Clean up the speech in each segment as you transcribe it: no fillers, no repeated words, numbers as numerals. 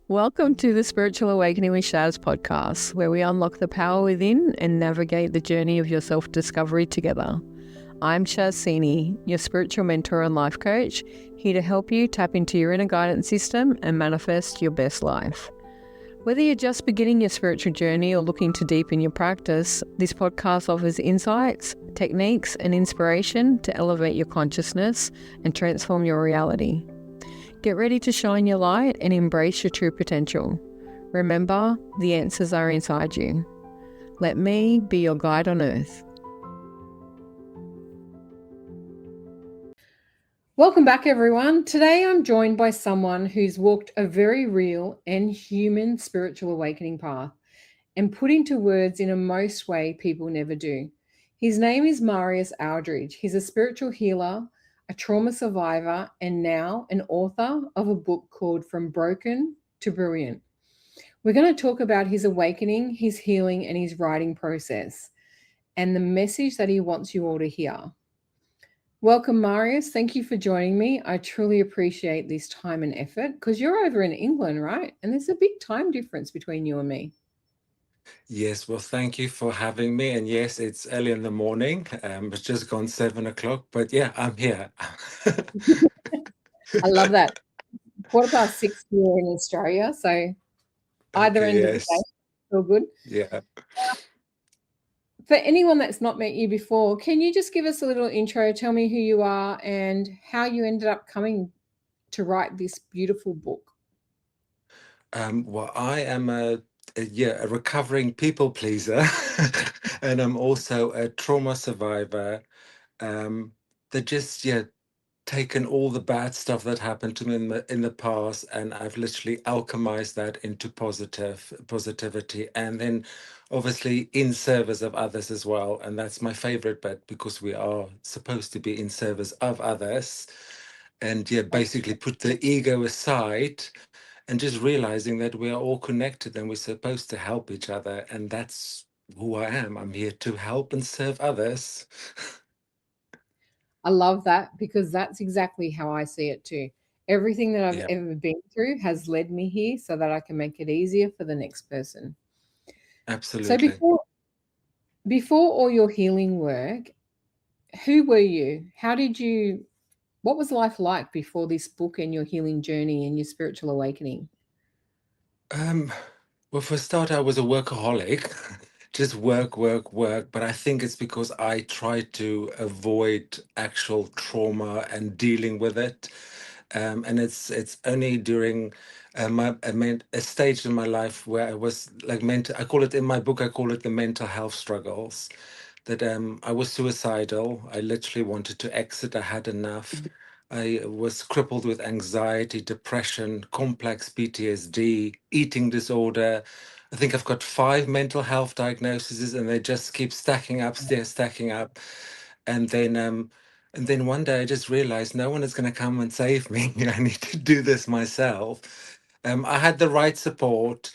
Welcome to the Spiritual Awakening with Shaz podcast, where we unlock the power within and navigate the journey of your self-discovery together. I'm Shaz, your spiritual mentor and life coach, here to help you tap into your inner guidance system and manifest your best life. Whether you're just beginning your spiritual journey or looking to deepen your practice, this podcast offers insights, techniques, and inspiration to elevate your consciousness and transform your reality. Get ready to shine your light and embrace your true potential. Remember, the answers are inside you. Let me be your guide on earth. Welcome back, everyone. Today I'm joined by someone who's walked a very real and human spiritual awakening path and put into words in a most way people never do. His name is Marius Aldridge. He's a spiritual healer, a trauma survivor, and now an author of a book called From Broken to Brilliant. We're going to talk about his awakening, his healing, and his writing process, and the message that he wants you all to hear. Welcome, Marius. Thank you for joining me. I truly appreciate this time and effort because you're over in England, right? And there's a big time difference between you and me. Yes, well, thank you for having me. And yes, it's early in the morning. It's just gone 7 o'clock, but yeah, I'm here. I love that. 6:15 here in Australia, so either Okay, end of the day, yes. all good. Yeah. For anyone that's not met you before, can you just give us a little intro? Tell me who you are and how you ended up coming to write this beautiful book. Well, I am a recovering people pleaser, and I'm also a trauma survivor. That just taken all the bad stuff that happened to me in the past, and I've literally alchemized that into positivity, and then obviously in service of others as well. And that's my favorite bit because we are supposed to be in service of others, and basically put the ego aside and just realizing that we are all connected and we're supposed to help each other. And that's who I am. I'm here to help and serve others. I love that because that's exactly how I see it too. Everything that I've Yeah, ever been through has led me here so that I can make it easier for the next person. So absolutely. before all your healing work, who were you? What was life like before this book and your healing journey and your spiritual awakening? Um, well, for a start, I was a workaholic, just work, work, work. But I think it's because I tried to avoid actual trauma and dealing with it. And it's only during a stage in my life where I was like mental. I call it in my book. I call it the mental health struggles. That I was suicidal. I literally wanted to exit. I had enough. I was crippled with anxiety, depression, complex PTSD, eating disorder. I think I've got 5 mental health diagnoses, and they just keep stacking up, stacking up. And then, and then one day I just realized no one is going to come and save me. I need to do this myself. I had the right support.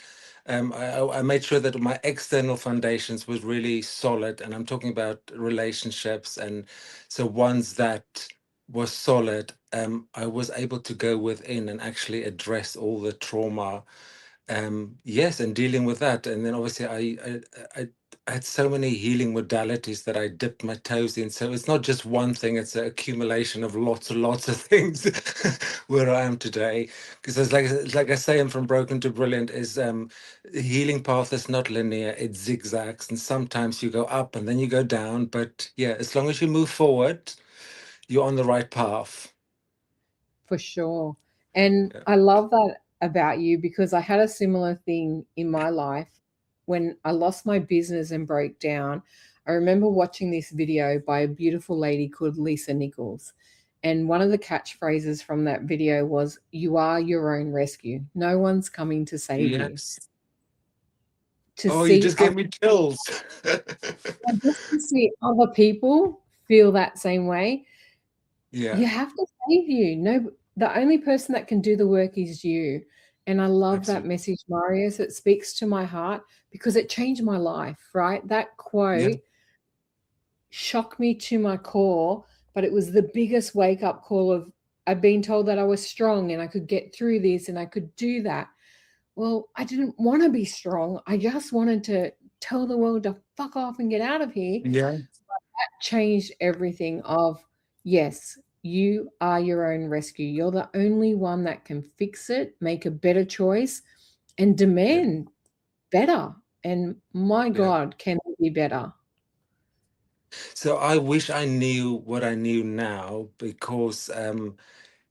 I made sure that my external foundations was really solid, and I'm talking about relationships, and so ones that was solid. I was able to go within and actually address all the trauma. Yes, and dealing with that, and then obviously I had so many healing modalities that I dipped my toes in. So it's not just one thing; it's an accumulation of lots and lots of things where I am today. Because it's like I say, I'm from broken to brilliant. Is the healing path is not linear; it zigzags, and sometimes you go up and then you go down. But yeah, as long as you move forward, you're on the right path. For sure. And Yeah. I love that about you because I had a similar thing in my life when I lost my business and broke down. I remember watching this video by a beautiful lady called Lisa Nichols. And one of the catchphrases from that video was, "You are your own rescue. No one's coming to save you." Yes. To Oh, you see just gave me chills. just to see other people feel that same way, Yeah, you have to save you. No, the only person that can do the work is you. And I love that absolutely. message, Marius. It speaks to my heart because it changed my life, right? That Yeah. quote shocked me to my core, but it was the biggest wake up call of I've been told that I was strong and I could get through this and I could do that. well, I didn't want to be strong. I just wanted to tell the world to fuck off and get out of here. Yeah, Changed everything of, yes, you are your own rescue. You're the only one that can fix it, make a better choice, and yeah, demand better. And my yeah. God, can it be better? So I wish I knew what I knew now, because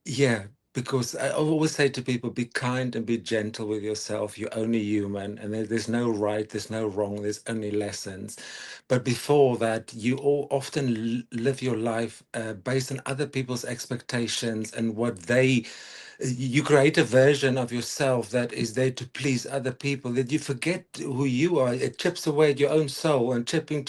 yeah, because I always say to people, be kind and be gentle with yourself. You're only human, and there's no right, there's no wrong, there's only lessons. But before that, you all often live your life based on other people's expectations and what they, you create a version of yourself that is there to please other people, that you forget who you are. It chips away at your own soul, and chipping,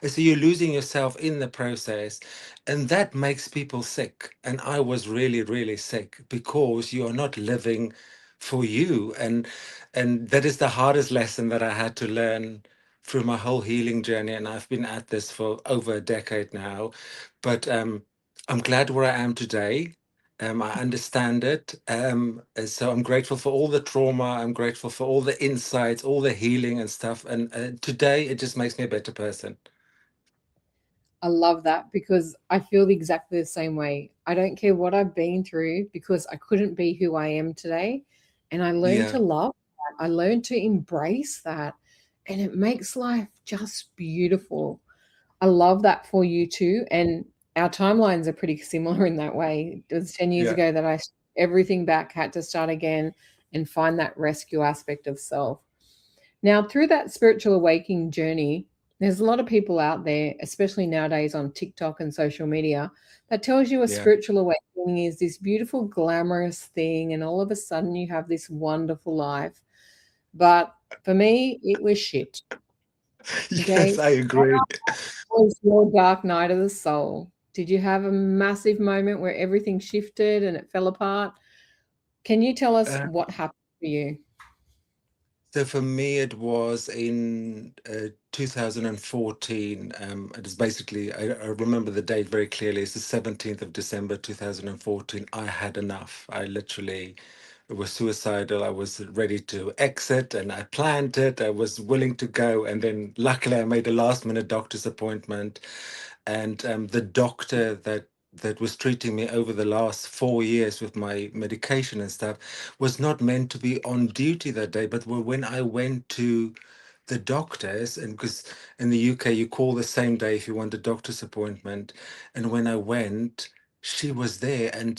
and so you're losing yourself in the process, and that makes people sick. And I was really, really sick, because you are not living for you. And that is the hardest lesson that I had to learn through my whole healing journey, and I've been at this for over a decade now. But I'm glad where I am today. I understand it. So I'm grateful for all the trauma. I'm grateful for all the insights, all the healing and stuff. And today it just makes me a better person. I love that because I feel exactly the same way. I don't care what I've been through because I couldn't be who I am today. And I learned Yeah, to love that. I learned to embrace that. And it makes life just beautiful. I love that for you too. And our timelines are pretty similar in that way. It was 10 years yeah, ago that I everything back, had to start again and find that rescue aspect of self. Now, through that spiritual awakening journey, there's a lot of people out there, especially nowadays on TikTok and social media, that tells you a yeah. spiritual awakening is this beautiful, glamorous thing, and all of a sudden you have this wonderful life. But for me, it was shit. Okay. Yes, I agree. What was your dark night of the soul? Did you have a massive moment where everything shifted and it fell apart? Can you tell us Uh, what happened for you? so for me, it was in 2014. It was basically, I remember the date very clearly. It's the 17th of December 2014. I had enough. I literally was suicidal. I was ready to exit, and I planned it. I was willing to go. And then luckily I made a last minute doctor's appointment. And the doctor that was treating me over the last 4 years with my medication and stuff was not meant to be on duty that day. But when I went to the doctors, and because in the UK you call the same day if you want a doctor's appointment, and when I went, she was there. And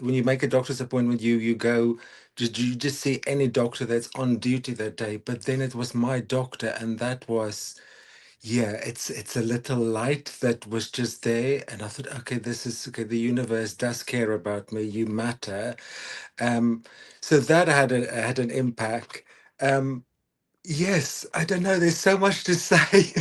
when you make a doctor's appointment, you go, you just see any doctor that's on duty that day. But then it was my doctor, and that was, yeah, it's a little light that was just there, and I thought, okay, this is okay. The universe does care about me. You matter. Um, so that had an impact. Um, yes, I don't know. There's so much to say.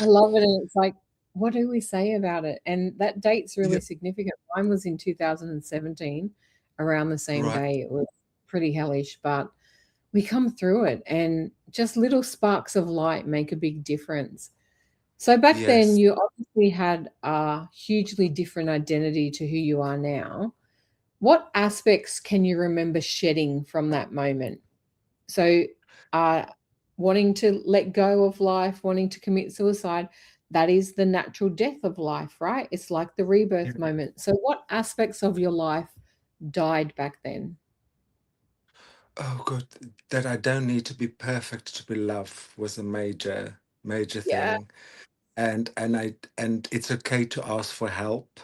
I love it, and it's like, what do we say about it? And that date's Yeah, really significant. Mine was in 2017, around the same right. day. It was pretty hellish, but we come through it, and just little sparks of light make a big difference. So back then, Yes. you obviously had a hugely different identity to who you are now. What aspects can you remember shedding from that moment? So, uh, wanting to let go of life, wanting to commit suicide, that is the natural death of life, right? It's like the Yeah. rebirth moment. So, what aspects of your life died back then? Oh God, that I don't need to be perfect to be loved was a major Yeah, thing, and it's okay to ask for help,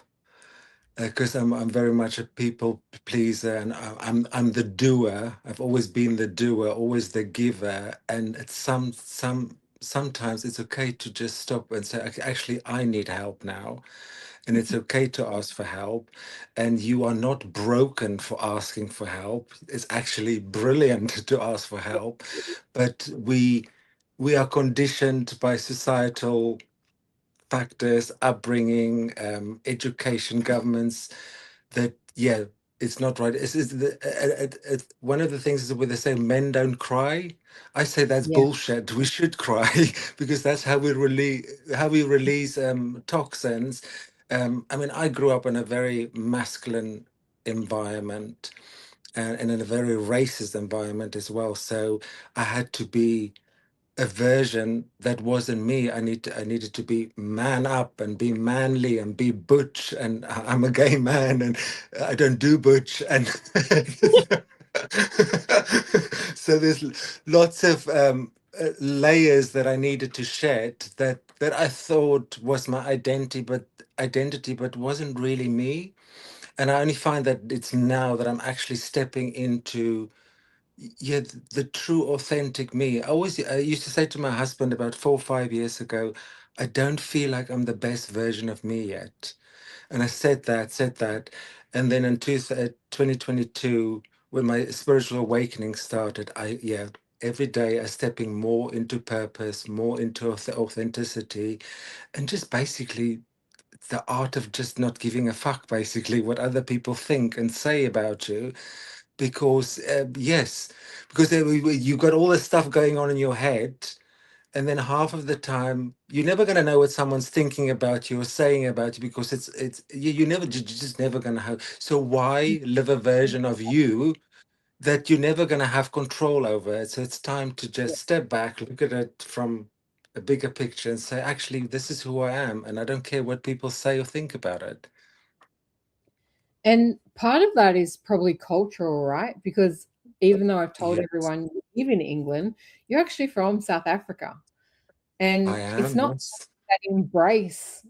because I'm very much a people pleaser, and I'm the doer. I've always been the doer, always the giver, and it's sometimes it's okay to just stop and say, "Okay, actually, I need help now," and it's okay to ask for help, and you are not broken for asking for help. It's actually brilliant to ask for help, but we are conditioned by societal factors, upbringing, education, governments, that, yeah, it's not right. One of the things is where they say men don't cry. I say that's yeah, bullshit. We should cry because that's how we release toxins. I mean, I grew up in a very masculine environment, and in a very racist environment as well. So I had to be a version that wasn't me. I needed to be man up and be manly and be butch. And I'm a gay man and I don't do butch. And so there's lots of layers that I needed to shed that I thought was my identity, but wasn't really me. And I only find that it's now that I'm actually stepping into yeah, the true authentic me. I used to say to my husband about 4 or 5 years ago, I don't feel like I'm the best version of me yet. And I said that. And then in 2022, when my spiritual awakening started, every day I'm stepping more into purpose, more into authenticity, and just basically the art of just not giving a fuck, basically, what other people think and say about you because yes, because you got all this stuff going on in your head, and then half of the time you're never going to know what someone's thinking about you or saying about you because you never you're just never going to have. So why live a version of you that you're never going to have control over it? So it's time to just step back, look at it from a bigger picture, and say, actually, this is who I am, and I don't care what people say or think about it. And part of that is probably cultural, right? Because even though I've told Yes, everyone you live in England, you're actually from South Africa. I And it's am. not Yes. that embrace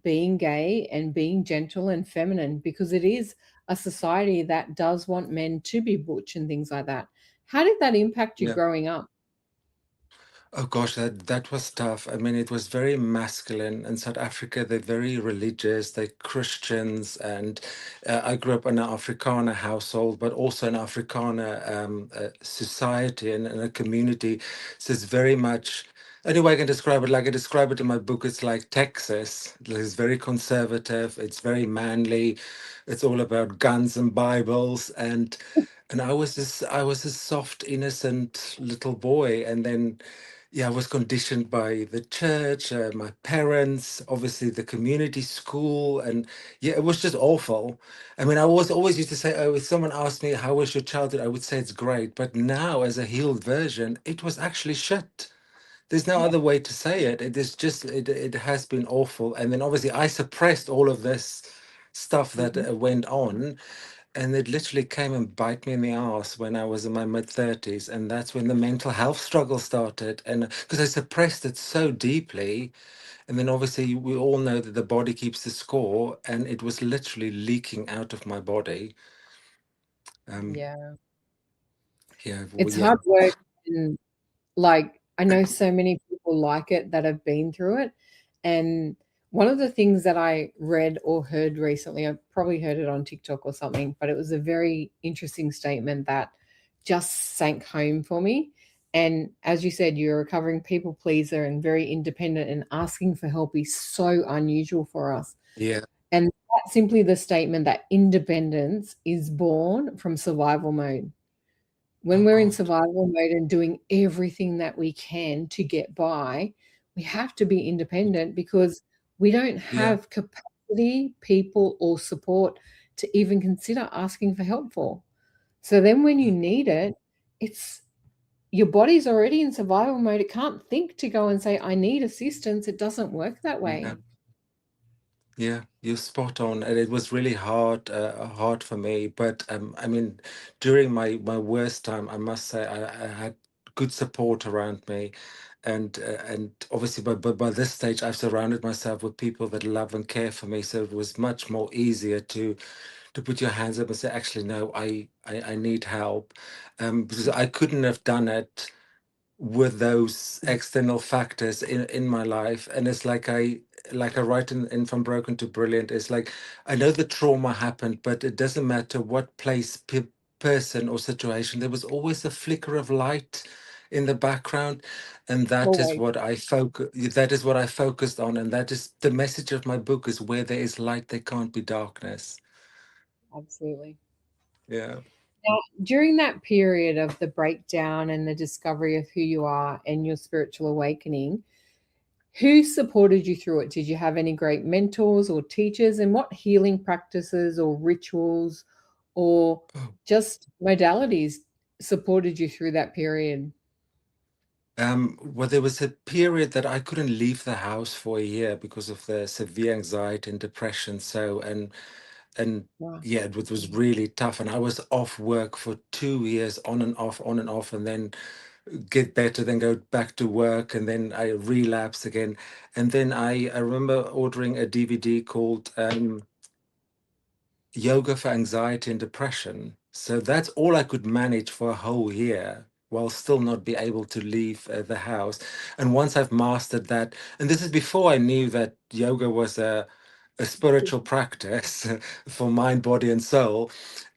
being gay and being gentle and feminine because it is a society that does want men to be butch and things like that. How did that impact you Yeah. growing up? Oh gosh, that was tough. I mean, it was very masculine. In South Africa, they're very religious. They're Christians, and I grew up in an Afrikaner household, but also an Afrikaner society and a community. So it's very much. Only way I can describe it, like I describe it in my book, it's like Texas. It's very conservative. It's very manly. It's all about guns and Bibles, and I was this soft, innocent little boy, and then yeah, I was conditioned by the church, my parents, obviously the community school, and yeah, it was just awful. I mean, I was always used to say, "Oh, if someone asked me how was your childhood, I would say it's great." But now, as a healed version, it was actually shit. There's no Yeah. other way to say it. It is just it has been awful. And then obviously I suppressed all of this stuff that Mhm. went on, and it literally came and bite me in the ass when I was in my mid 30s. And that's when the mental health struggle started. And because I suppressed it so deeply. And then obviously we all know that the body keeps the score. And it was literally leaking out of my body. Um, Yeah. yeah, well, It's yeah, hard work. And like, I know so many people like it that have been through it. And one of the things that I read or heard recently, I probably heard it on TikTok or something, but it was a very interesting statement that just sank home for me. And as you said, you're a recovering people pleaser and very independent, and asking for help is so unusual for us. yeah, And that's simply the statement that independence is born from survival mode. When oh we're in God, survival mode and doing everything that we can to get by, we have to be independent because we don't yeah, have capacity, people, or support to even consider asking for help for. So then when you need it, it's your body's already in survival mode. It can't think to go and say, I need assistance. It doesn't work that yeah. way. Yeah, you're spot on, and it was really hard for me. But I mean, during my worst time, I must say I had good support around me, and obviously, by this stage, I've surrounded myself with people that love and care for me. So it was much more easier to put your hands up and say, actually, no, I need help, because I couldn't have done it with those external factors in my life. And it's like I write in From Broken to Brilliant, it's like I know the trauma happened, but it doesn't matter what place, person or situation, there was always a flicker of light in the background. And Always. that is what I focused on, and that is the message of my book, is where there is light there can't be darkness. Absolutely. Yeah. Now, during that period of the breakdown and the discovery of who you are and your spiritual awakening, who supported you through it? Did you have any great mentors or teachers? And what healing practices or rituals or Oh. just modalities supported you through that period? Well, there was a period that I couldn't leave the house for a year because of the severe anxiety and depression. So, and Wow. yeah, was really tough. And I was off work for 2 years, on and off, on and off, and then get better, then go back to work, and then I relapse again. And then I remember ordering a DVD called Yoga for Anxiety and Depression. So that's all I could manage for a whole year while still not be able to leave the house. And once I've mastered that, and this is before I knew that yoga was a spiritual practice for mind, body, and soul.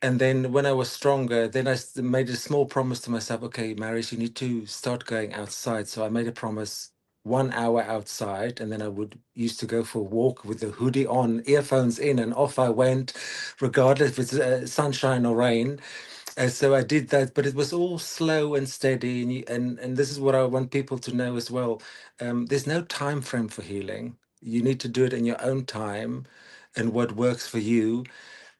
And then when I was stronger, then made a small promise to myself, okay, Marius, you need to start going outside. So I made a promise 1 hour outside, and then I would used to go for a walk with the hoodie on, earphones in, and off I went, regardless if it's sunshine or rain. And so I did that, but it was all slow and steady. And this is what I want people to know as well. There's no time frame for healing. You need to do it in your own time and what works for you.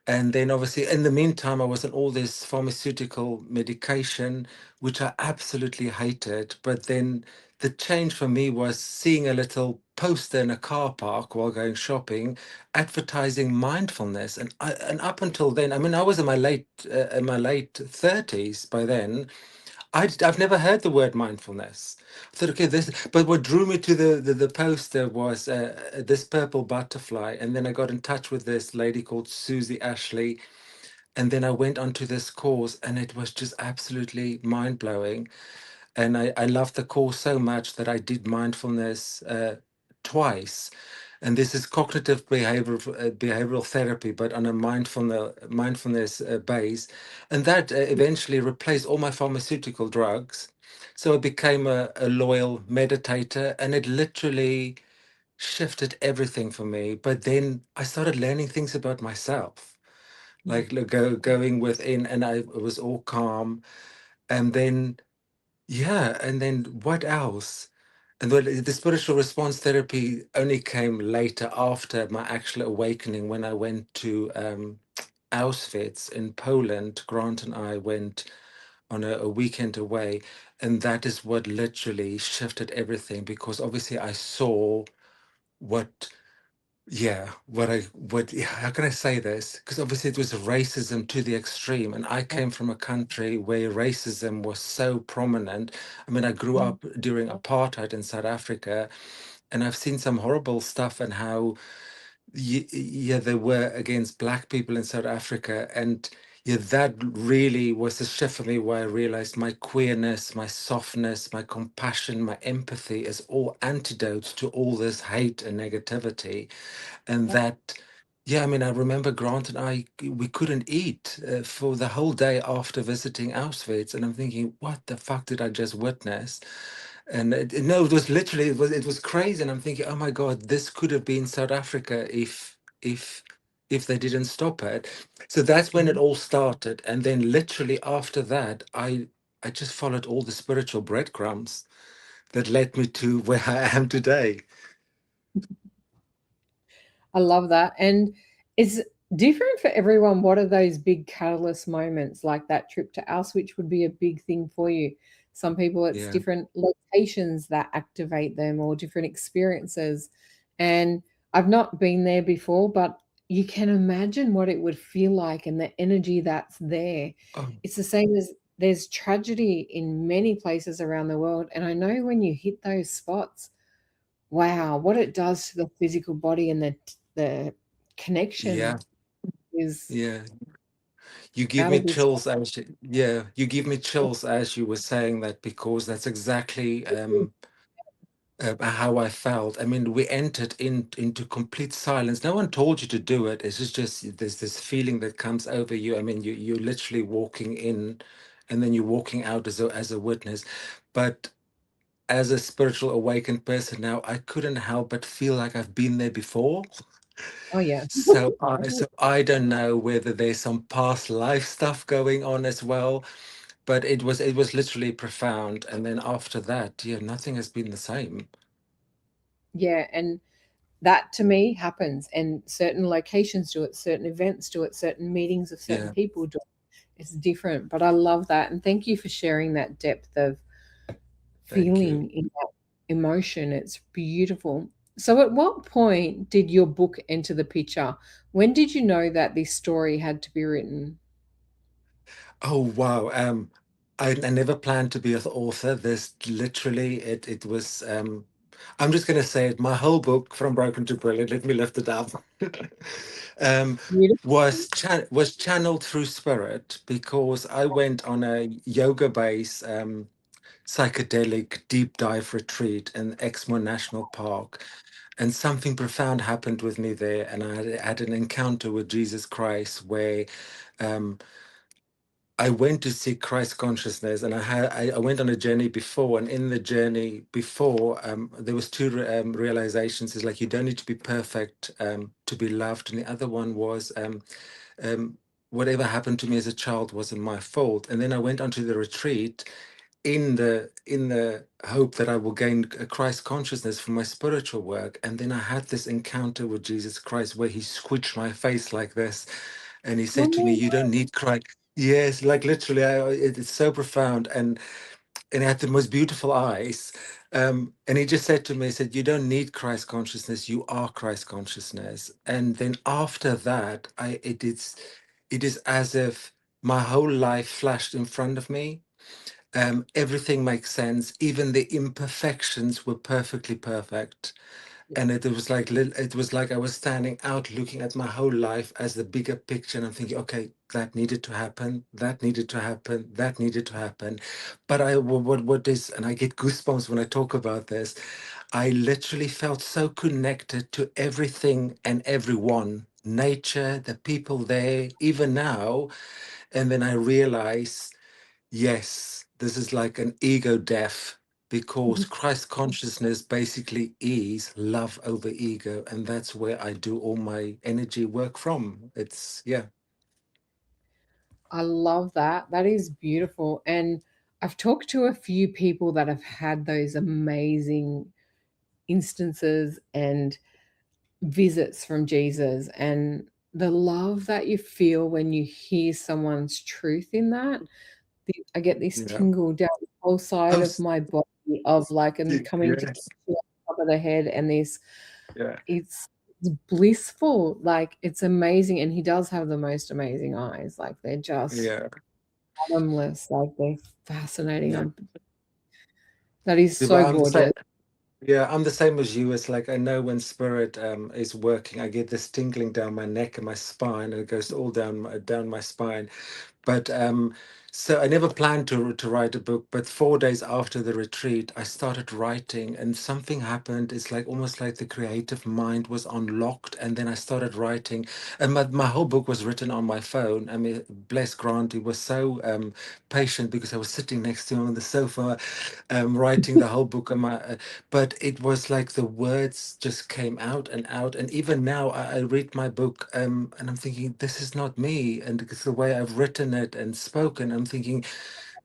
And then obviously in the meantime, I was on all this pharmaceutical medication, which I absolutely hated. But then the change for me was seeing a little poster in a car park while going shopping, advertising mindfulness. And up until then, I mean, I was in my late 30s by then. I've never heard the word mindfulness. I thought, okay, this. But what drew me to the poster was this purple butterfly, and then I got in touch with this lady called Susie Ashley, and then I went onto this course, and it was just absolutely mind blowing. And I loved the course so much that I did mindfulness twice. And this is cognitive behavioral therapy, but on a mindfulness base. And that eventually replaced all my pharmaceutical drugs. So I became a loyal meditator, and it literally shifted everything for me. But then I started learning things about myself, Mm. like going within, and I was all calm. And then yeah, and then what else? And the spiritual response therapy only came later after my actual awakening when I went to Auschwitz in Poland. Grant and I went on a weekend away, and that is what literally shifted everything because obviously I saw what yeah, how can I say this? Because obviously it was racism to the extreme, and I came from a country where racism was so prominent. I mean, I grew Mm. up during apartheid in South Africa, and I've seen some horrible stuff and how yeah, they were against black people in South Africa. And yeah, that really was a shift for me where I realized my queerness, my softness, my compassion, my empathy is all antidotes to all this hate and negativity. And Yep. that, yeah, I mean, I remember Grant and we couldn't eat for the whole day after visiting Auschwitz. And I'm thinking, what the fuck did I just witness? And no, it was literally it was crazy, and I'm thinking, oh my God, this could have been South Africa if if they didn't stop it. So that's when it Mhm. all started, and then literally after that, I just followed all the spiritual breadcrumbs that led me to where I am today. I love that. And it's different for everyone. What are those big catalyst moments like that trip to Auschwitz would be a big thing for you? Some people, it's Yeah. different locations that activate them or different experiences. And I've not been there before, but you can imagine what it would feel like and the energy that's there. Oh, It's the same as there's tragedy in many places around the world. And I know when you hit those spots, wow, what it does to the physical body and the connection yeah, is yeah. You give out me of this chills as yeah, you give me chills as you were saying that because that's exactly world. how I felt. I mean, we entered into complete silence. No one told you to do it. It's just there's this feeling that comes over you. I mean, you're literally walking in, and then you're walking out as a witness. But as a spiritual awakened person now, I couldn't help but feel like I've been there before. Oh, yeah. So I don't know whether there's some past life stuff going on as well, but it was literally profound. And then after that, yeah, nothing has been the same. Yeah, and that to me happens, and certain locations do it, certain events do it, certain meetings of certain Yeah. people do it. It's different, but I love that, and thank you for sharing that depth of Thank you. feeling in that emotion. It's beautiful. So at what point did your book enter the picture? When did you know that this story had to be written? Oh wow. I never planned to be an author. This literally it was I'm just gonna say it, my whole book from broken to brilliant, let me lift it up. um Beautiful. was channeled through spirit because I went on a yoga base psychedelic deep dive retreat in Exmoor National Park, and something profound happened with me there, and I had an encounter with Jesus Christ where um I went to seek Christ consciousness, and I went on a journey before, and in the journey before, there was two realizations. Is like you don't need to be perfect to be loved, and the other one was um, whatever happened to me as a child wasn't my fault. And then I went onto the retreat in the hope that I will gain a Christ consciousness for my spiritual work. And then I had this encounter with Jesus Christ where he squished my face like this, and he said to me, "You don't need Christ." Yes, like literally, it's so profound, and he had the most beautiful eyes. And he just said to me, he said, "You don't need Christ consciousness. You are Christ consciousness." And then after that, it is as if my whole life flashed in front of me. Everything makes sense. Even the imperfections were perfectly perfect, and it was like I was standing out looking at my whole life as the bigger picture, and I'm thinking, okay, that needed to happen, that needed to happen, that needed to happen. But what is, and I get goosebumps when I talk about this, I literally felt so connected to everything and everyone, nature, the people there, even now. And then I realize, yes, this is like an ego death, because Christ consciousness basically is love over ego. And that's where I do all my energy work from. It's, yeah, I love that. That is beautiful. And I've talked to a few people that have had those amazing instances and visits from Jesus, and the love that you feel when you hear someone's truth in that. I get this yeah. tingle down the whole side Oh, of my body of like and coming to yes. the top of the head, and this Yeah. it's blissful, like it's amazing. And he does have the most amazing eyes, like they're just Yeah. bottomless, like they're fascinating. Yeah. That is Yeah, but so I'm the same. gorgeous. Yeah, I'm the same as you. It's like I know when spirit is working, I get this tingling down my neck and my spine, and it goes all down my spine. But so I never planned to write a book, but 4 days after the retreat, I started writing, and something happened. It's like almost like the creative mind was unlocked, and then I started writing, and my whole book was written on my phone. I mean, bless Grant, he was so patient because I was sitting next to him on the sofa, writing the whole book on my. But it was like the words just came out and out, and even now I read my book, and I'm thinking, this is not me, and it's the way I've written it and spoken. I'm thinking,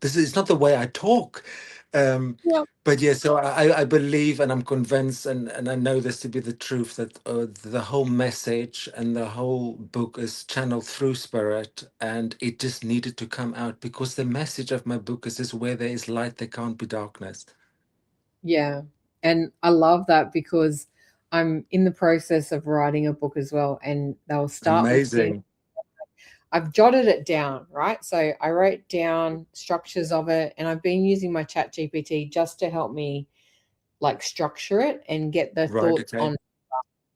this is not the way I talk. Um, Yeah. but yeah, so I believe, and I'm convinced, and I know this to be the truth, that the whole message and the whole book is channeled through spirit, and it just needed to come out, because the message of my book is this: where there is light, there can't be darkness. Yeah. And I love that because I'm in the process of writing a book as well, and they'll start with things. Amazing. I've jotted it down, right? So I wrote down structures of it, and I've been using my chat GPT just to help me like structure it and get the Right. thoughts Okay. on.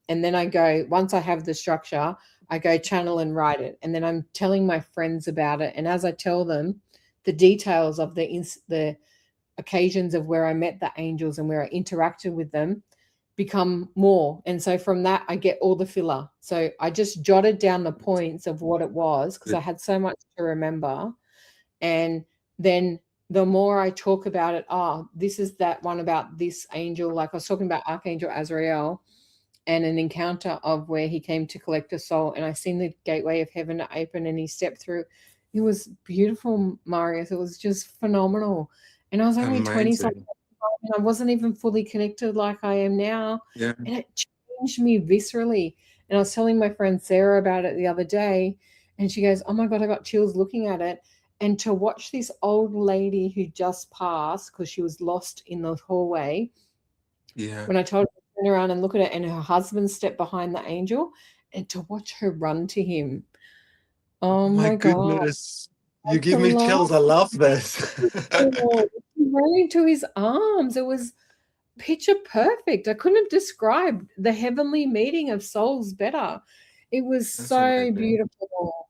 And then I go, once I have the structure, I go channel and write it. And then I'm telling my friends about it. And as I tell them the details of the occasions of where I met the angels and where I interacted with them become more. And so from that, I get all the filler. So I just jotted down the points of what it was because I Good. had so much to remember. And then the more I talk about it, oh, this is that one about this angel. Like I was talking about Archangel Azrael and an encounter of where he came to collect a soul. And I seen the gateway of heaven open and he stepped through. It was beautiful, Marius. It was just phenomenal. And I was only 20 something. Amazing. And I wasn't even fully connected like I am now. Yeah. And it changed me viscerally. And I was telling my friend Sarah about it the other day, and she goes, "Oh my God, I got chills looking at it." And to watch this old lady who just passed because she was lost in the hallway, Yeah. when I told her to turn around and look at it, and her husband stepped behind the angel, and to watch her run to him. Oh Oh my my God, goodness. You I give to me laugh. chills. I love this. He ran into his arms. It was picture perfect. I couldn't have described the heavenly meeting of souls better. It was That's so amazing. beautiful.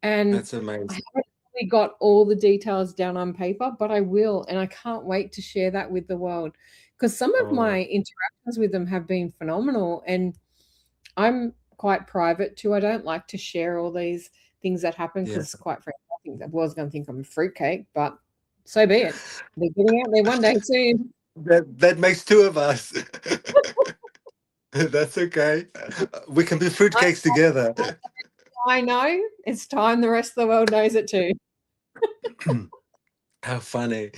And That's I amazing. haven't really got all the details down on paper, but I will. And I can't wait to share that with the world because some of Oh, my interactions with them have been phenomenal. And I'm quite private too. I don't like to share all these things that happen yeah. because, quite frankly, I think the world's going to think I'm a fruitcake, but so be it. They're getting out there one day soon. That makes two of us. That's okay. We can be I, fruitcakes together. I know. It's time the rest of the world knows it too. How funny.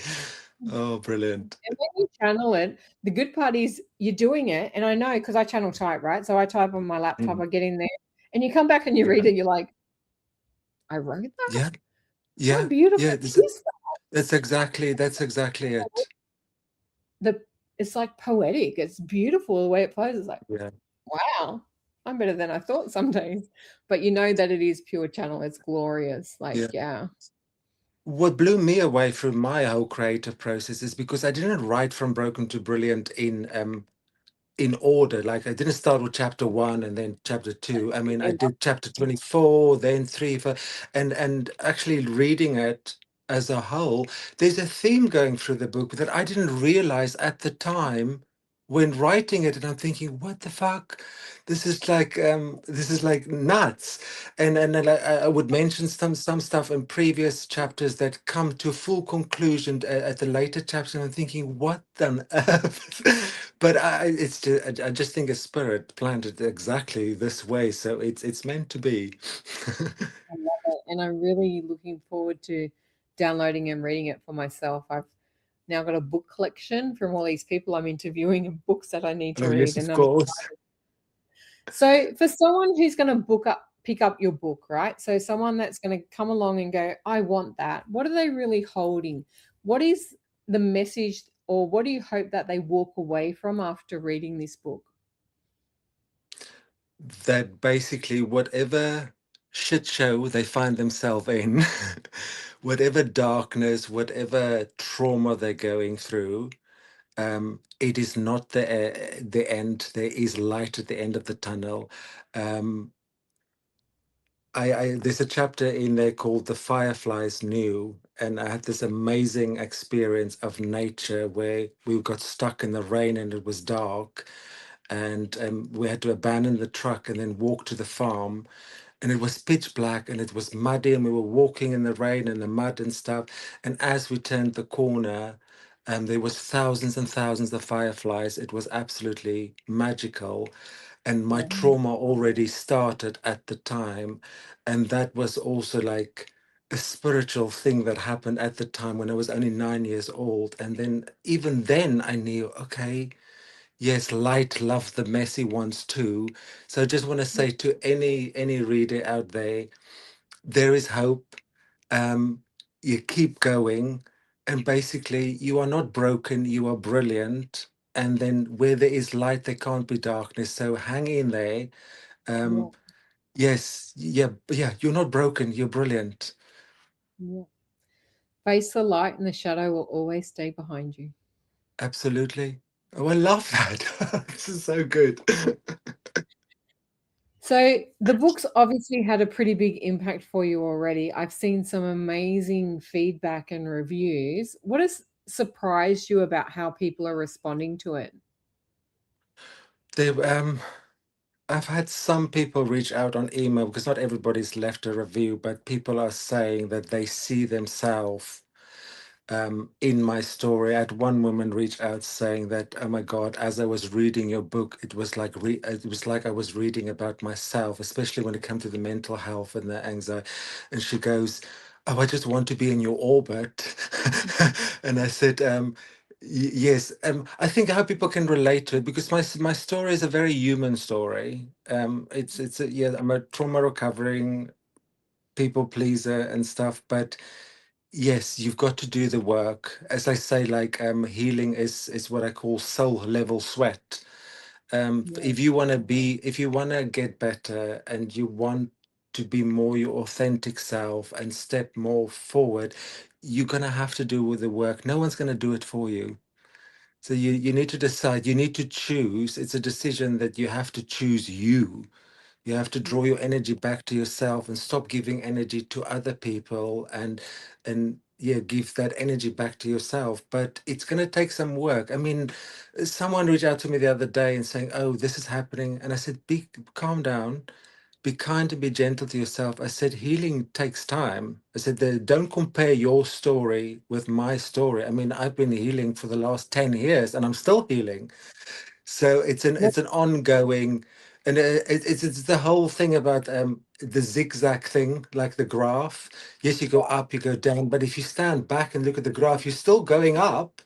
Oh, brilliant. And when you channel it, the good part is you're doing it. And I know because I channel type, right? So I type on my laptop, Mm. I get in there, and you come back and you read Yeah. it, you're like, I wrote that? Yeah. How Yeah. beautiful Yeah. is That's exactly that? it. It's like poetic. It's beautiful the way it flows. It's like, Yeah. wow, I'm better than I thought some days. But you know that it is pure channel. It's glorious. Like, Yeah. yeah. What blew me away through my whole creative process is because I didn't write from broken to brilliant in order. Like I didn't start with chapter one and then chapter two. I mean, I did chapter 24, then three, four, and actually reading it as a whole, there's a theme going through the book that I didn't realize at the time when writing it, and I'm thinking, what the fuck? This is like nuts. And then I would mention some stuff in previous chapters that come to full conclusion at the later chapters, and I'm thinking, what on earth? But it's just, I just think a spirit planned it exactly this way, so it's meant to be. I love it. And I'm really looking forward to downloading and reading it for myself. I've now got a book collection from all these people I'm interviewing and books that I need to Oh read. yes, And of I'm course. so for someone who's going to pick up your book, right? So someone that's going to come along and go, I want that. What are they really holding? What is the message, or what do you hope that they walk away from after reading this book? That basically whatever shit show they find themselves in, whatever darkness, whatever trauma they're going through, it is not the end. There is light at the end of the tunnel. Um, I there's a chapter in there called "The Fireflies Knew," and I had this amazing experience of nature where we got stuck in the rain and it was dark, and we had to abandon the truck and then walk to the farm, and it was pitch black and it was muddy, and we were walking in the rain and the mud and stuff. And as we turned the corner, there was thousands and thousands of fireflies. It was absolutely magical, and my Wow. trauma already started at the time, and that was also like a spiritual thing that happened at the time when I was only 9 years old. And then even then I knew, okay, yes, light love the messy ones too. So I just want to say to any reader out there, there is hope. Um, you keep going, and basically, you are not broken. You are brilliant. And then where there is light, there can't be darkness. So hang in there. Yeah, Um, yes, yeah, yeah. You're not broken. You're brilliant. yeah. Face the light and the shadow will always stay behind you. Absolutely. Oh, I love that. This is so good. So the book's obviously had a pretty big impact for you already. I've seen some amazing feedback and reviews. What has surprised you about how people are responding to it? They I've had some people reach out on email because not everybody's left a review, but people are saying that they see themselves in my story. I had one woman reach out saying that, "Oh my God, as I was reading your book, it was like it was like I was reading about myself, especially when it comes to the mental health and the anxiety." And she goes, "Oh, I just want to be in your orbit." And I said, Yes, I think how people can relate to it because my story is a very human story. It's a, yeah, I'm a trauma recovering people pleaser and stuff, but yes, you've got to do the work. As I say, like healing is what I call soul level sweat. Yeah. If you want to get better and you want to be more your authentic self and step more forward, you're gonna have to do with the work. No one's gonna do it for you. So you need to decide, you need to choose. It's a decision that you have to choose you. You have to draw Yeah. your energy back to yourself and stop giving energy to other people and yeah, give that energy back to yourself. But it's going to take some work. I mean, someone reached out to me the other day and saying, "Oh, this is happening." And I said, "Be calm down. Be kind and be gentle to yourself." I said, "Healing takes time." I said, "Don't compare your story with my story. I mean, I've been healing for the last 10 years and I'm still healing." So Yeah. it's an ongoing, and it's the whole thing about the zigzag thing, like the graph. Yes, you go up, you go down, but if you stand back and look at the graph, you're still going up.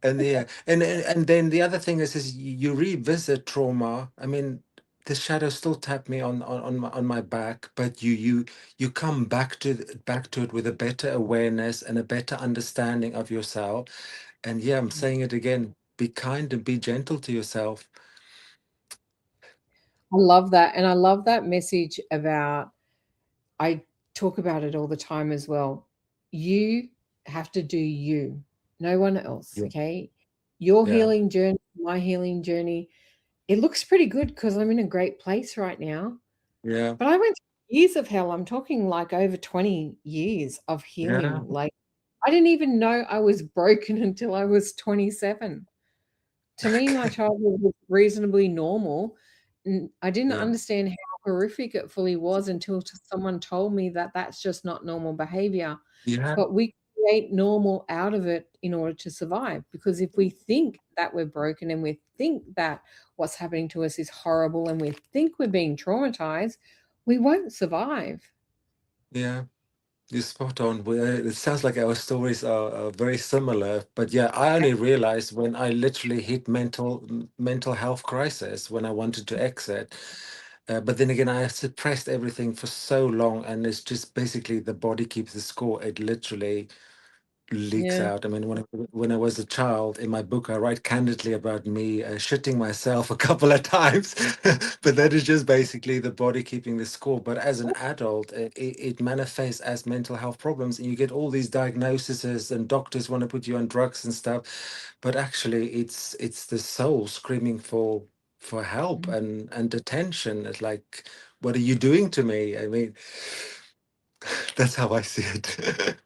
And yeah, and then the other thing is you revisit trauma. I mean, the shadow still tap me on my back, but you come back to back to it with a better awareness and a better understanding of yourself. And yeah, I'm saying it again, be kind and be gentle to yourself. I love that. And I love that message about, I talk about it all the time as well. You have to do you, no one else. Yeah. Okay. Your Yeah. healing journey, my healing journey, it looks pretty good because I'm in a great place right now. Yeah. But I went through years of hell. I'm talking like over 20 years of Yeah. healing. Like, I didn't even know I was broken until I was 27. To me, my childhood was reasonably normal. I didn't Yeah. understand how horrific it fully was until someone told me that that's just not normal behavior. Yeah. But we create normal out of it in order to survive. Because if we think that we're broken and we think that what's happening to us is horrible and we think we're being traumatized, we won't survive. Yeah. You're spot on. It sounds like our stories are very similar, but yeah, I only realized when I literally hit mental health crisis when I wanted to exit. But then again, I suppressed everything for so long, and it's just basically the body keeps the score. It literally leaks Yeah. out. I mean, when I was a child, in my book, I write candidly about me shitting myself a couple of times, but that is just basically the body keeping the score. But as an adult, it manifests as mental health problems, and you get all these diagnoses, and doctors want to put you on drugs and stuff. But actually, it's the soul screaming for help and attention. It's like, what are you doing to me? I mean, that's how I see it.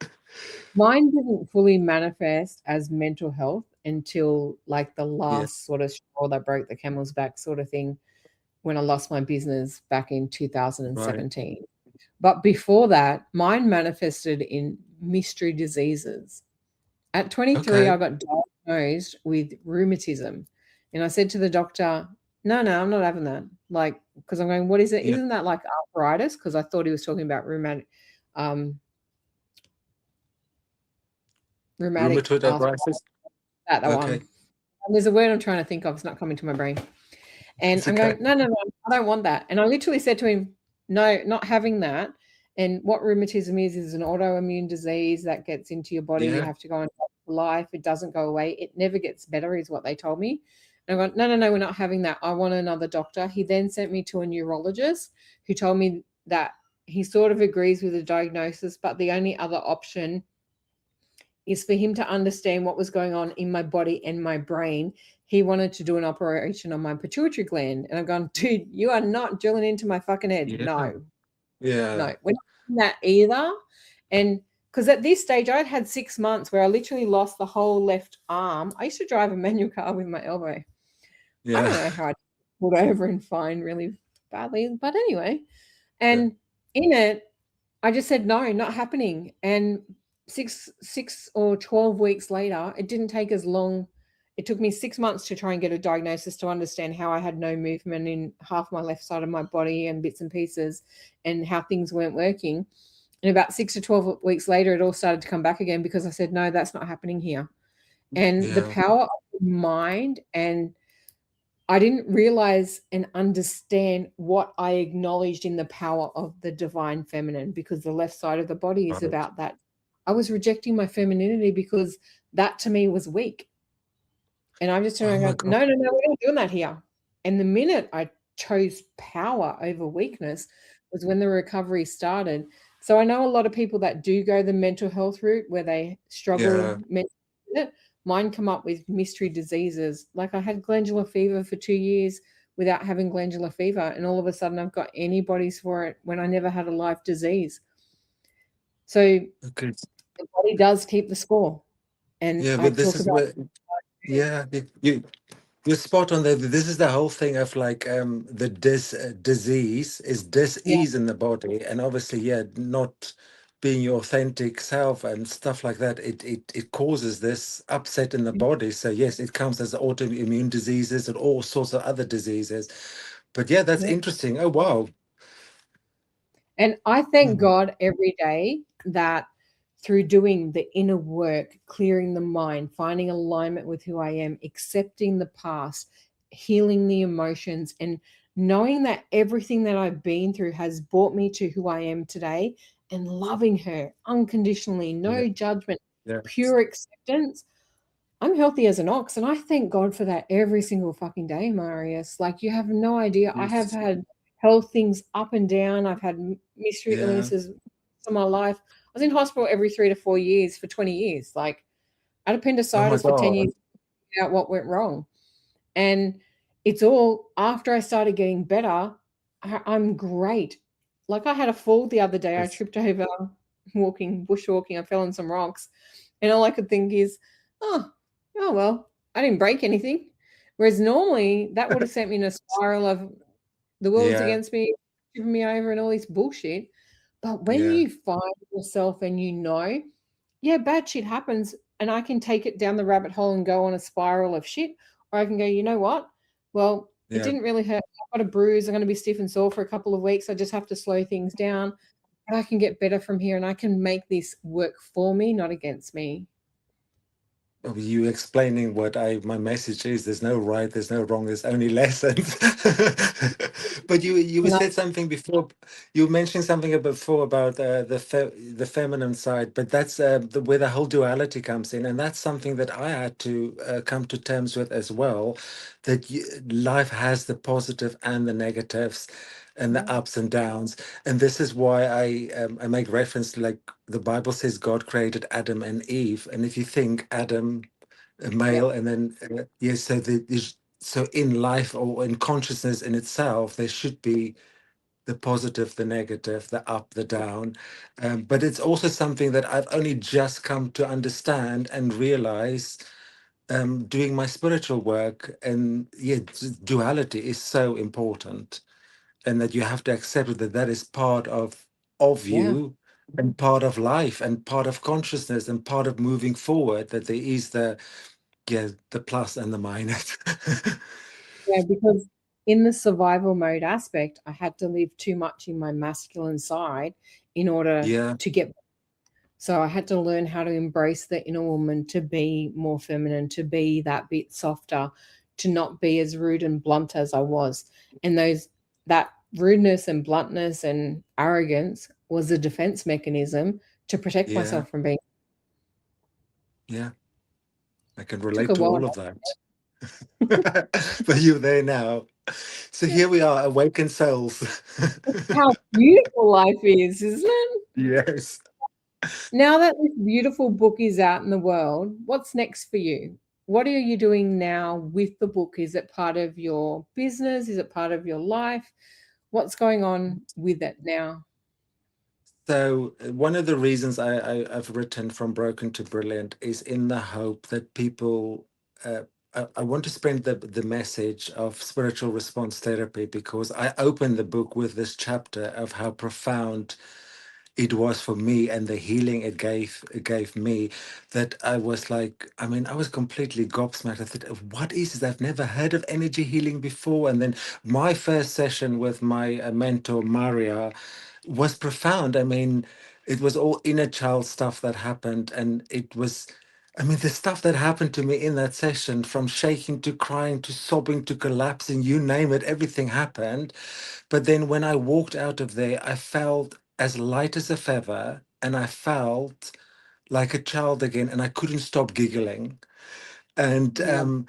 Mine didn't fully manifest as mental health until like the Yeah, last sort of straw that broke the camel's back sort of thing, when I lost my business back in right. 2017. But before that, mine manifested in mystery diseases. At 23, Okay. I got diagnosed with rheumatism. And I said to the doctor, no, no, I'm not having that. Like, because I'm going, what is it? Yeah. Isn't that like arthritis? Because I thought he was talking about um, rheumatic Rheumatoid arthritis, arthritis. that one. Okay. And there's a word I'm trying to think of, it's not coming to my brain. And It's I'm okay. going, no, no, no, I don't want that. And I literally said to him, no, not having that. And what rheumatism is an autoimmune disease that gets into your body. You Yeah. have to go on for life. It doesn't go away. It never gets better, is what they told me. And I go, no, no, no, we're not having that. I want another doctor. He then sent me to a neurologist who told me that he sort of agrees with the diagnosis, but the only other option is for him to understand what was going on in my body and my brain. He wanted to do an operation on my pituitary gland. And I'm going, dude, you are not drilling into my fucking head. Yeah. No, no, Yeah. we're not doing that either. And because at this stage, I'd had 6 months where I literally lost the whole left arm. I used to drive a manual car with my elbow. I Yeah. don't know how I pulled over and fine really badly. But anyway, Yeah. and in it, I just said, "No, not happening." And 6 or 12 weeks later, it didn't take as long. It took me 6 months to try and get a diagnosis to understand how I had no movement in half my left side of my body and bits and pieces and how things weren't working. And about 6 to 12 weeks later, it all started to come back again because I said, "No, that's not happening here." and the Yeah. power of the mind. And I didn't realize and understand what I acknowledged in the power of the divine feminine, because the left side of the body is Right. about that. I was rejecting my femininity because that to me was weak. And I'm just Oh turning my around, God. no, no, no, we're not doing that here. And the minute I chose power over weakness was when the recovery started. So I know a lot of people that do go the mental health route where they struggle Yeah. mentally with it. Mine come up with mystery diseases. Like I had glandular fever for 2 years without having glandular fever. And all of a sudden I've got antibodies for it when I never had a life disease. So Okay. the body does keep the score. And Yeah, I but this talk is about, where, yeah, you're spot on there. This is the whole thing of like the disease is yeah, dis-ease in the body, and obviously, yeah, not being your authentic self and stuff like that. It causes this upset in the body. So yes, it comes as autoimmune diseases and all sorts of other diseases. But yeah, that's yeah. interesting. Oh wow. And I thank Mhm. God every day that through doing the inner work, clearing the mind, finding alignment with who I am, accepting the past, healing the emotions, and knowing that everything that I've been through has brought me to who I am today, and loving her unconditionally, Yeah, no judgment, yeah, pure acceptance. I'm healthy as an ox, and I thank God for that every single fucking day, Marius. Like, you have no idea. I have yes, had health things up and down. I've had mystery yeah. illnesses in my life. I was in hospital every 3 to 4 years for 20 years. Like, I had Oh my appendicitis for 10 years, God. to figure out what went wrong. And it's all after I started getting better, I'm great. Like, I had a fall the other day. I Yes. tripped over walking, bushwalking. I fell on some rocks. And all I could think is, oh, oh well, I didn't break anything. Whereas normally that would have sent me in a spiral of the world's Yeah, against me, tipping me over and all this bullshit. But when yeah, you find yourself and you know, yeah, bad shit happens, and I can take it down the rabbit hole and go on a spiral of shit, or I can go, you know what? Well, it yeah. didn't really hurt. I've got a bruise. I'm going to be stiff and sore for a couple of weeks. I just have to slow things down. But I can get better from here, and I can make this work for me, not against me. Of you explaining what my message is. There's no right, there's no wrong, there's only lessons. But you And I, said something before. You mentioned something before about the feminine side, but that's where the whole duality comes in, and that's something that I had to come to terms with as well. That life has the positive and the negatives, and the yeah, ups and downs, and this is why I make reference to, like, the Bible says God created Adam and Eve, and if you think Adam, a yeah, male, and then yes, so so in life or in consciousness in itself, there should be the positive, the negative, the up, the down, but it's also something that I've only just come to understand and realize doing my spiritual work, and yeah, duality is so important, and that you have to accept that that is part of yeah. you and part of life and part of consciousness and part of moving forward, that there is the, yeah, the plus and the minus. Yeah, because in the survival mode aspect, I had to live too much in my masculine side in order Yeah, to get. So I had to learn how to embrace the inner woman, to be more feminine, to be that bit softer, to not be as rude and blunt as I was. And that rudeness and bluntness and arrogance was a defense mechanism to protect yeah, myself from being. yeah, I can Took relate a to while. all of that. But you're there now, so here we are, awakened souls. How beautiful life is, isn't it? Yes. Now that this beautiful book is out in the world, what's next for you? What are you doing now with the book? Is it part of your business? Is it part of your life? What's going on with it now? So one of the reasons I've written From Broken to Brilliant is in the hope that people, I want to spread the message of spiritual response therapy, because I opened the book with this chapter of how profound it was for me and the healing it gave me, that I was like, I mean, I was completely gobsmacked. I thought, what is this? I've never heard of energy healing before. And then my first session with my mentor Maria was profound. I mean, it was all inner child stuff that happened, and it was, I mean, the stuff that happened to me in that session, from shaking to crying to sobbing to collapsing, you name it, everything happened. But then when I walked out of there, I felt as light as a feather, and I felt like a child again, and I couldn't stop giggling. And Love.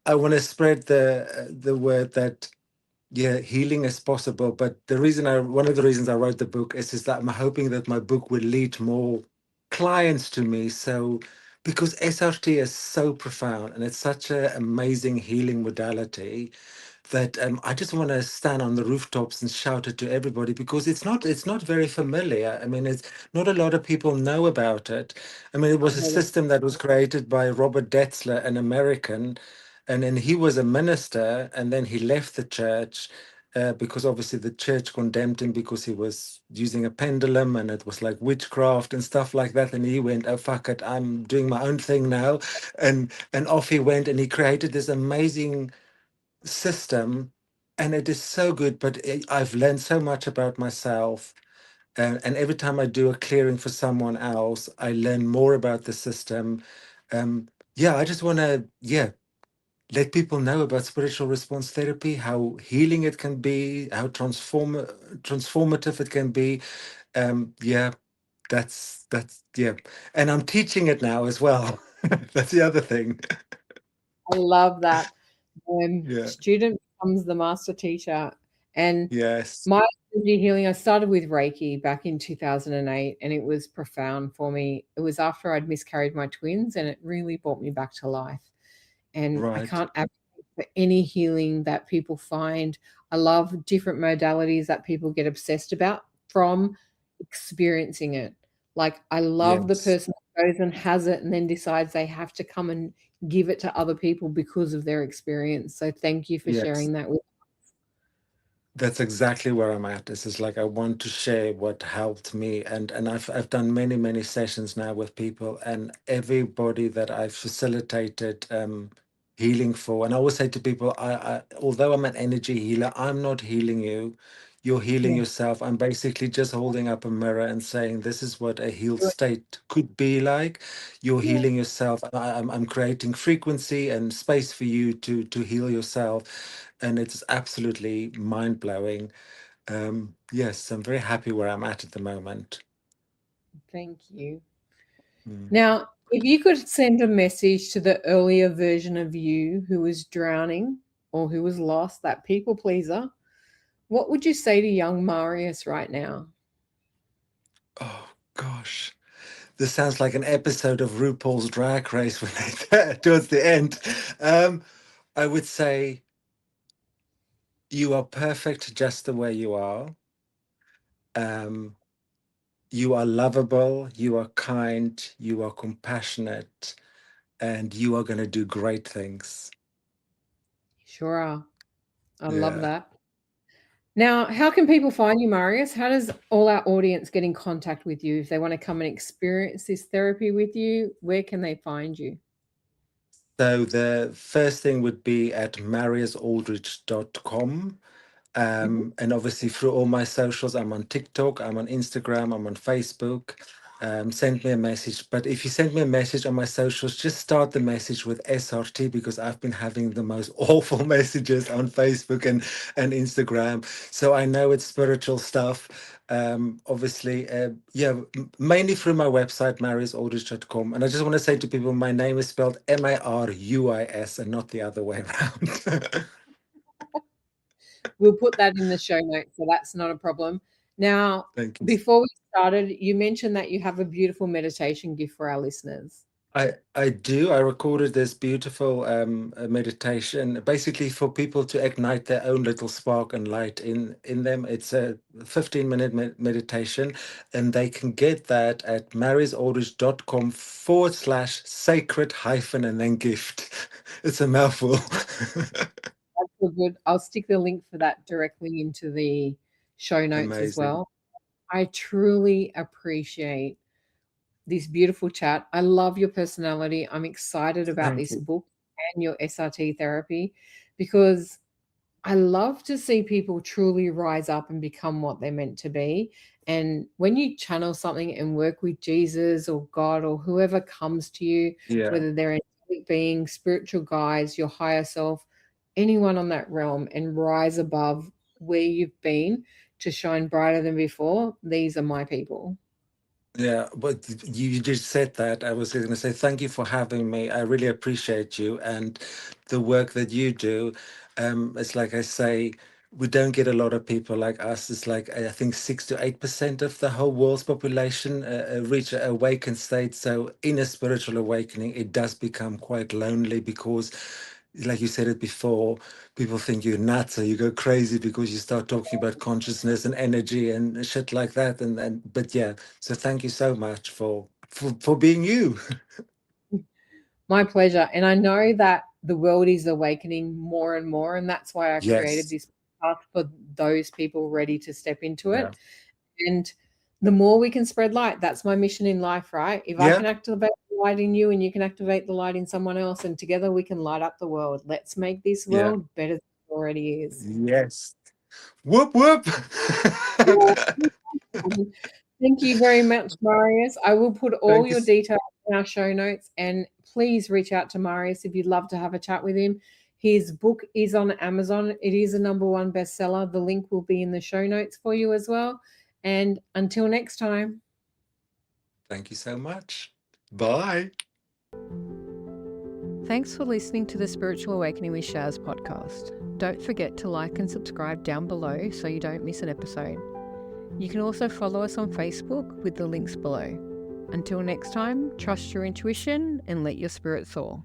I want to spread the word that, yeah, healing is possible. But one of the reasons I wrote the book is that I'm hoping that my book will lead more clients to me. So, because SRT is so profound and it's such an amazing healing modality, that I just want to stand on the rooftops and shout it to everybody, because it's not very familiar. I mean, it's not a lot of people know about it. I mean, it was a system that was created by Robert Detzler, an American, and then he was a minister, and then he left the church. Because obviously the church condemned him because he was using a pendulum and it was like witchcraft and stuff like that. And he went, "Oh fuck it, I'm doing my own thing now," and off he went, and he created this amazing system, and it is so good. But I've learned so much about myself, and every time I do a clearing for someone else, I learn more about the system. Yeah, I just want to, yeah, let people know about spiritual response therapy, how healing it can be, how transformative it can be. Yeah, that's yeah, and I'm teaching it now as well. That's the other thing. I love that. Yeah. Student becomes the master teacher. And Yes. my energy healing, I started with Reiki back in 2008, and it was profound for me. It was after I'd miscarried my twins, and it really brought me back to life. And I Right. can't advocate for any healing that people find. I love different modalities that people get obsessed about from experiencing it. Like, I love the Yes. person that goes and has it and then decides they have to come and give it to other people because of their experience. So thank you for Yes. sharing that with. That's exactly where I'm at. This is like I want to share what helped me, and I've done many sessions now with people, and everybody that I've facilitated healing for. And I always say to people, I although I'm an energy healer, I'm not healing you. You're healing Yeah. yourself. I'm basically just holding up a mirror and saying this is what a healed Do it. state could be like. You're Yeah. healing yourself. I'm creating frequency and space for you to heal yourself, and it's absolutely mind blowing. Yes, I'm very happy where I'm at the moment. Thank you. Mm. Now, if you could send a message to the earlier version of you who was drowning or who was lost, that people pleaser, what would you say to young Marius right now? Oh gosh, this sounds like an episode of RuPaul's Drag Race when they towards the end. Um, I would say you are perfect just the way you are. Um, you are lovable, you are kind, you are compassionate, and you are going to do great things. Sure are. I love Yeah. that. Now, how can people find you, Marius? How does all our audience get in contact with you? If they want to come and experience this therapy with you, where can they find you? So the first thing would be at mariusaldridge.com. Mhm. And obviously through all my socials, I'm on TikTok, I'm on Instagram, I'm on Facebook. Send me a message. But if you send me a message on my socials, just start the message with SRT, because I've been having the most awful messages on Facebook and Instagram. So I know it's spiritual stuff. Obviously, yeah, mainly through my website, mariusaldridge.com. And I just want to say to people, my name is spelled Marius and not the other way around. We'll put that in the show notes, so that's not a problem. Now, Thank you. before we started, you mentioned that you have a beautiful meditation gift for our listeners. I do. I recorded this beautiful meditation, basically for people to ignite their own little spark and light in them. It's a 15-minute meditation, and they can get that at mariusaldridge.com/sacred hyphen and then gift. It's a mouthful. That's all good. I'll stick the link for that directly into the show notes as Amazing. well. I truly appreciate this beautiful chat. I love your personality. I'm excited about Thank this you. book and your SRT therapy because I love to see people truly rise up and become what they're meant to be. And when you channel something and work with Jesus or God or whoever comes to you, Yeah. whether they're angelic beings, spiritual guides, your higher self, anyone on that realm, and rise above where you've been to shine brighter than before, these are my people. Yeah, but you just said that. I was going to say thank you for having me. I really appreciate you and the work that you do. It's like I say, we don't get a lot of people like us. It's like I think 6 to 8% of the whole world's population reach an awakened state. So in a spiritual awakening, it does become quite lonely because, like you said it before, people think you're nuts or you go crazy because you start talking about consciousness and energy and shit like that. And but yeah, so thank you so much for being you. My pleasure. And I know that the world is awakening more and more. And that's why I created Yes. this path for those people ready to step into Yeah. it. And the more we can spread light, that's my mission in life, right? If I Yeah. can activate the light in you and you can activate the light in someone else, and together we can light up the world. Let's make this Yeah. world better than it already is. Yes. Whoop whoop. Thank you very much, Marius. I will put all Thank you. your details in our show notes, and please reach out to Marius if you'd love to have a chat with him. His book is on Amazon. It is a #1 bestseller. The link will be in the show notes for you as well. And until next time. Thank you so much. Bye. Thanks for listening to the Spiritual Awakening with Shaz podcast. Don't forget to like and subscribe down below so you don't miss an episode. You can also follow us on Facebook with the links below. Until next time, trust your intuition and let your spirit soar.